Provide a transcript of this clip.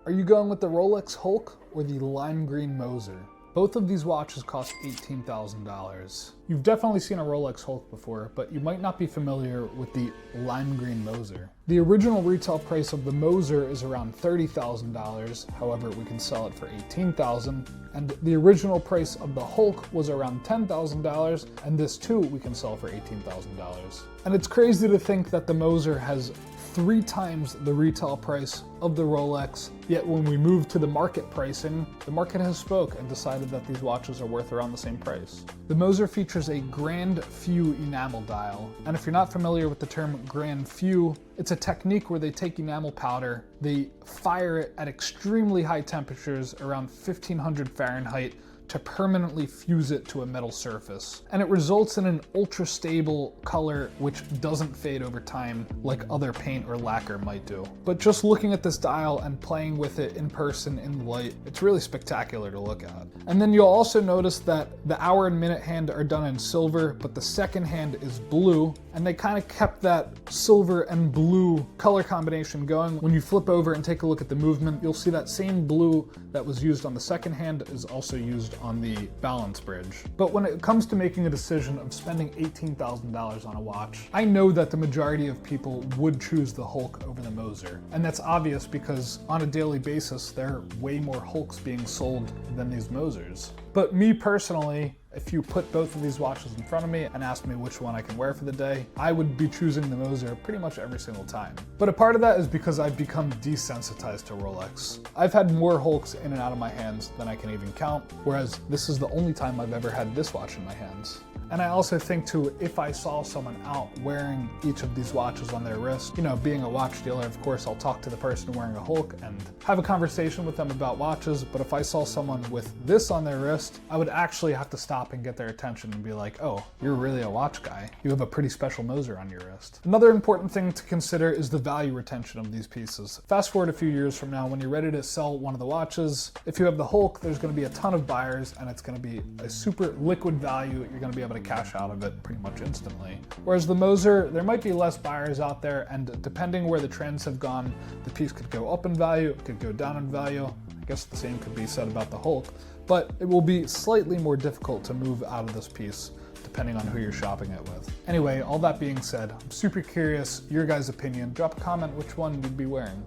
Are you going with the Rolex Hulk or the lime green Moser? Both of these watches cost $18,000. You've definitely seen a Rolex Hulk before, but you might not be familiar with the lime green Moser. The original retail price of the Moser is around $30,000. However, we can sell it for $18,000. And the original price of the Hulk was around $10,000, and this too we can sell for $18,000. And it's crazy to think that the Moser has 3 times the retail price of the Rolex, yet when we move to the market pricing, the market has spoke and decided that these watches are worth around the same price. The Moser features a Grand Few enamel dial, and if you're not familiar with the term Grand Few, it's a technique where they take enamel powder, they fire it at extremely high temperatures, around 1500 Fahrenheit, to permanently fuse it to a metal surface. And it results in an ultra stable color which doesn't fade over time like other paint or lacquer might do. But just looking at this dial and playing with it in person in the light, it's really spectacular to look at. And then you'll also notice that the hour and minute hand are done in silver, but the second hand is blue, and they kind of kept that silver and blue color combination going. When you flip over and take a look at the movement, you'll see that same blue that was used on the second hand is also used on the balance bridge. But when it comes to making a decision of spending $18,000 on a watch, I know that the majority of people would choose the Hulk over the Moser. And that's obvious because on a daily basis, there are way more Hulks being sold than these Mosers. But me personally, if you put both of these watches in front of me and ask me which one I can wear for the day, I would be choosing the Moser pretty much every single time. But a part of that is because I've become desensitized to Rolex. I've had more Hulks in and out of my hands than I can even count, whereas this is the only time I've ever had this watch in my hands. And I also think too, if I saw someone out wearing each of these watches on their wrist, being a watch dealer, of course, I'll talk to the person wearing a Hulk and have a conversation with them about watches. But if I saw someone with this on their wrist, I would actually have to stop and get their attention and be like, oh, you're really a watch guy. You have a pretty special Moser on your wrist. Another important thing to consider is the value retention of these pieces. Fast forward a few years from now, when you're ready to sell one of the watches, if you have the Hulk, there's going to be a ton of buyers and it's going to be a super liquid value. You're going to be able to cash out of it pretty much instantly. Whereas the Moser, there might be less buyers out there, and depending where the trends have gone, the piece could go up in value, it could go down in value. I guess the same could be said about the Hulk, but it will be slightly more difficult to move out of this piece depending on who you're shopping it with. Anyway, all that being said, I'm super curious, your guys' opinion. Drop a comment which one you'd be wearing.